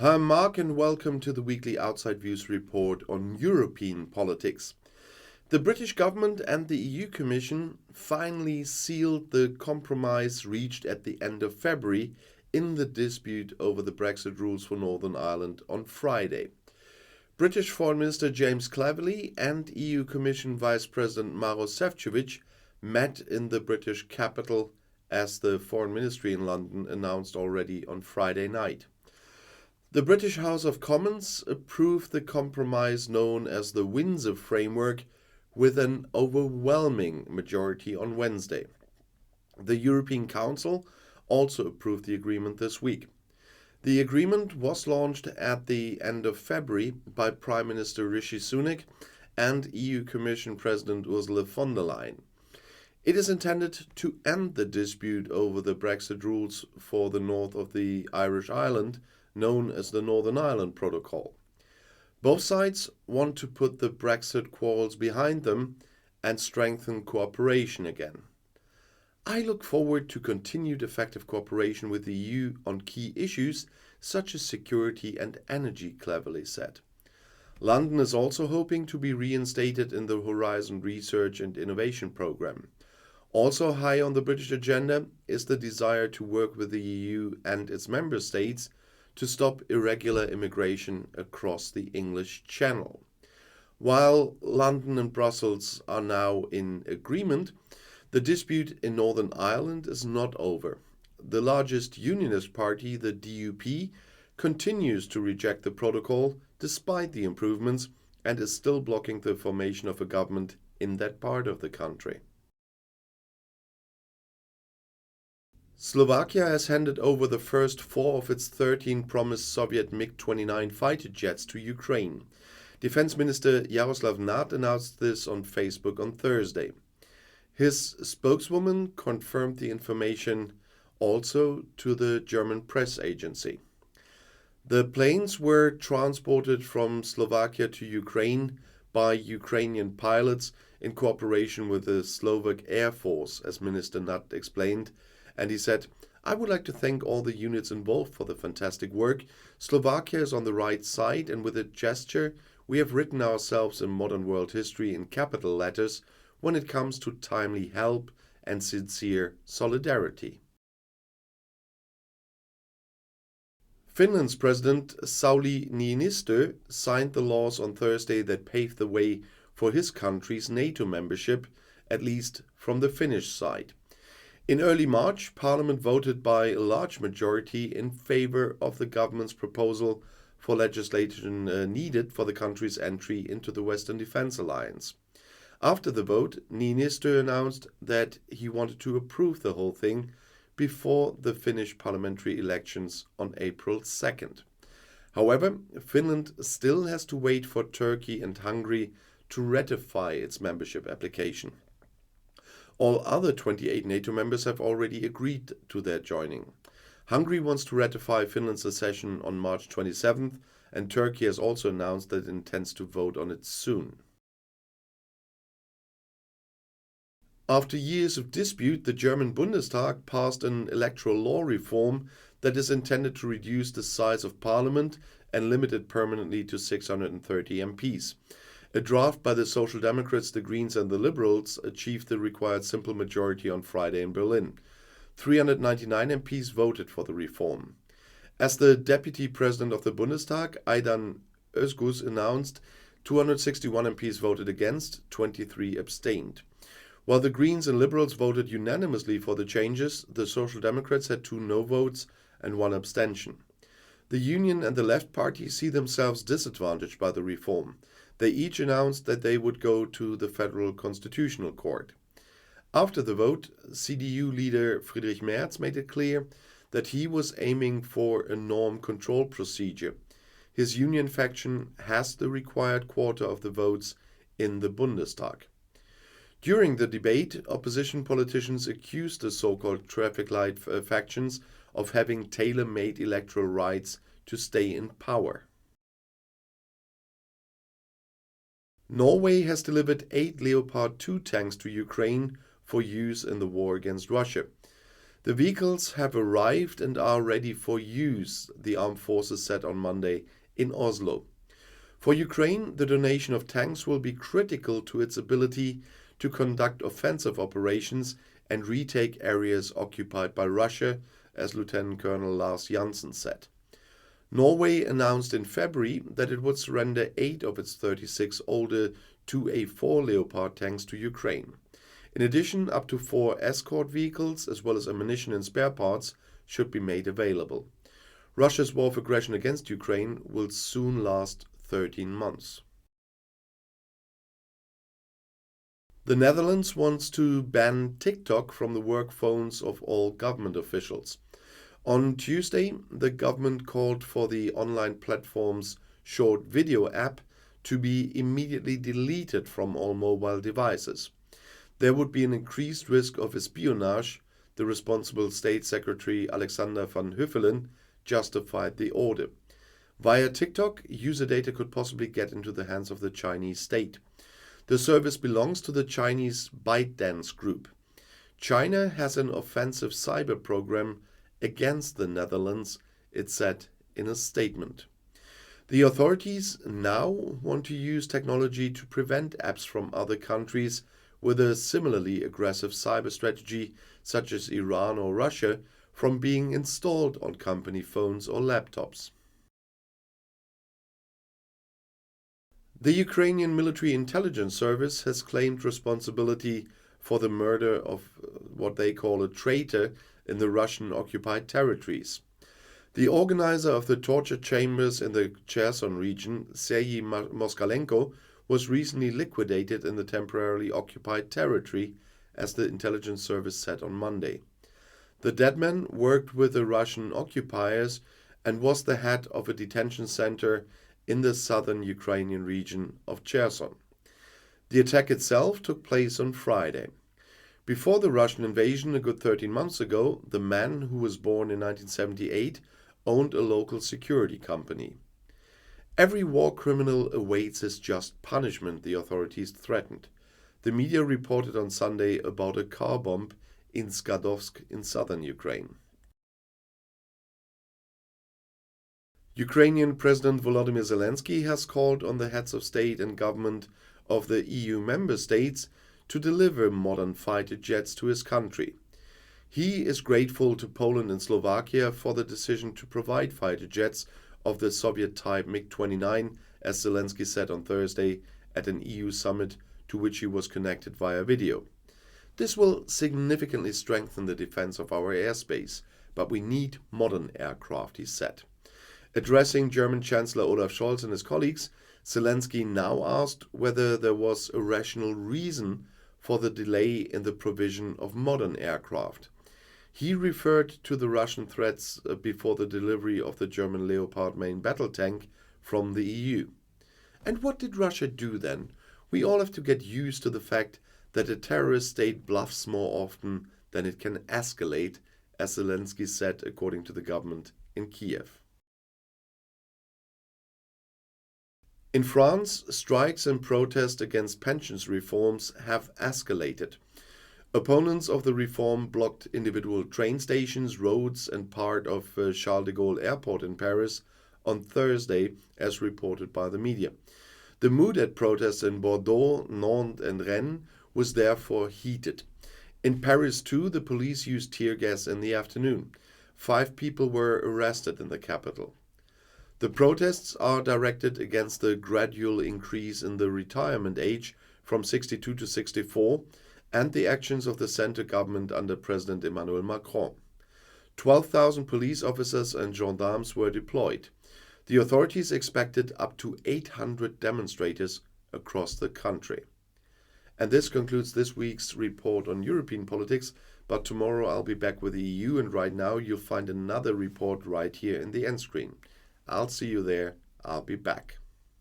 Hi, Marc, and welcome to the weekly Outside Views report on European politics. The British government and the EU Commission finally sealed the compromise reached at the end of February in the dispute over the Brexit rules for Northern Ireland on Friday. British Foreign Minister James Cleverly and EU Commission Vice President Maroš Šefčovič met in the British capital, as the Foreign Ministry in London announced already on Friday night. The British House of Commons approved the compromise known as the Windsor Framework with an overwhelming majority on Wednesday. The European Council also approved the agreement this week. The agreement was launched at the end of February by Prime Minister Rishi Sunak and EU Commission President Ursula von der Leyen. It is intended to end the dispute over the Brexit rules for the north of the Irish island, known as the Northern Ireland Protocol. Both sides want to put the Brexit quarrels behind them and strengthen cooperation again. I look forward to continued effective cooperation with the EU on key issues such as security and energy, Cleverly said. London is also hoping to be reinstated in the Horizon Research and Innovation Programme. Also high on the British agenda is the desire to work with the EU and its member states to stop irregular immigration across the English Channel. While London and Brussels are now in agreement, the dispute in Northern Ireland is not over. The largest unionist party, the DUP, continues to reject the protocol despite the improvements and is still blocking the formation of a government in that part of the country. Slovakia has handed over the first 4 of its 13 promised Soviet MiG-29 fighter jets to Ukraine. Defense Minister Jaroslav Nat announced this on Facebook on Thursday. His spokeswoman confirmed the information also to the German press agency. The planes were transported from Slovakia to Ukraine by Ukrainian pilots in cooperation with the Slovak Air Force, as Minister Nat explained. And he said, "I would like to thank all the units involved for the fantastic work. Slovakia is on the right side, and with a gesture, we have written ourselves in modern world history in capital letters when it comes to timely help and sincere solidarity." Finland's President Sauli Niinistö signed the laws on Thursday that paved the way for his country's NATO membership, at least from the Finnish side. In early March, Parliament voted by a large majority in favor of the government's proposal for legislation needed for the country's entry into the Western Defence Alliance. After the vote, Niinistö announced that he wanted to approve the whole thing before the Finnish parliamentary elections on April 2nd. However, Finland still has to wait for Turkey and Hungary to ratify its membership application. All other 28 NATO members have already agreed to their joining. Hungary wants to ratify Finland's accession on March 27th, and Turkey has also announced that it intends to vote on it soon. After years of dispute, the German Bundestag passed an electoral law reform that is intended to reduce the size of parliament and limit it permanently to 630 MPs. A draft by the Social Democrats, the Greens and the Liberals achieved the required simple majority on Friday in Berlin. 399 MPs voted for the reform. As the deputy president of the Bundestag, Aydan Özgür, announced, 261 MPs voted against, 23 abstained. While the Greens and Liberals voted unanimously for the changes, the Social Democrats had 2 no votes and 1 abstention. The Union and the Left Party see themselves disadvantaged by the reform. They each announced that they would go to the Federal Constitutional Court. After the vote, CDU leader Friedrich Merz made it clear that he was aiming for a norm control procedure. His union faction has the required quarter of the votes in the Bundestag. During the debate, opposition politicians accused the so-called traffic light factions of having tailor-made electoral rights to stay in power. Norway has delivered 8 Leopard 2 tanks to Ukraine for use in the war against Russia. The vehicles have arrived and are ready for use, the armed forces said on Monday in Oslo. For Ukraine, the donation of tanks will be critical to its ability to conduct offensive operations and retake areas occupied by Russia, as Lieutenant Colonel Lars Jansen said. Norway announced in February that it would surrender 8 of its 36 older 2A4 Leopard tanks to Ukraine. In addition, up to 4 escort vehicles, as well as ammunition and spare parts, should be made available. Russia's war of aggression against Ukraine will soon last 13 months. The Netherlands wants to ban TikTok from the work phones of all government officials. On Tuesday, the government called for the online platform's short video app to be immediately deleted from all mobile devices. There would be an increased risk of espionage, the responsible State Secretary Alexander van Huffelen justified the order. Via TikTok, user data could possibly get into the hands of the Chinese state. The service belongs to the Chinese ByteDance group. China has an offensive cyber program against the Netherlands, it said in a statement. The authorities now want to use technology to prevent apps from other countries with a similarly aggressive cyber strategy, such as Iran or Russia, from being installed on company phones or laptops. The Ukrainian Military Intelligence Service has claimed responsibility for the murder of what they call a traitor in the Russian-occupied territories. The organizer of the torture chambers in the Cherson region, Sergei Moskalenko, was recently liquidated in the temporarily occupied territory, as the intelligence service said on Monday. The dead man worked with the Russian occupiers and was the head of a detention center in the southern Ukrainian region of Cherson. The attack itself took place on Friday. Before the Russian invasion a good 13 months ago, the man, who was born in 1978, owned a local security company. Every war criminal awaits his just punishment, the authorities threatened. The media reported on Sunday about a car bomb in Skadovsk in southern Ukraine. Ukrainian President Volodymyr Zelensky has called on the heads of state and government of the EU member states to deliver modern fighter jets to his country. He is grateful to Poland and Slovakia for the decision to provide fighter jets of the Soviet-type MiG-29, as Zelensky said on Thursday at an EU summit to which he was connected via video. This will significantly strengthen the defense of our airspace, but we need modern aircraft, he said. Addressing German Chancellor Olaf Scholz and his colleagues, Zelensky now asked whether there was a rational reason for the delay in the provision of modern aircraft. He referred to the Russian threats before the delivery of the German Leopard main battle tank from the EU. And what did Russia do then? We all have to get used to the fact that a terrorist state bluffs more often than it can escalate, as Zelensky said, according to the government in Kiev. In France, strikes and protests against pensions reforms have escalated. Opponents of the reform blocked individual train stations, roads, and part of Charles de Gaulle Airport in Paris on Thursday, as reported by the media. The mood at protests in Bordeaux, Nantes, and Rennes was therefore heated. In Paris, too, the police used tear gas in the afternoon. 5 people were arrested in the capital. The protests are directed against the gradual increase in the retirement age from 62 to 64 and the actions of the center government under President Emmanuel Macron. 12,000 police officers and gendarmes were deployed. The authorities expected up to 800 demonstrators across the country. And this concludes this week's report on European politics, but tomorrow I'll be back with the EU, and right now you'll find another report right here in the end screen. I'll see you there. I'll be back.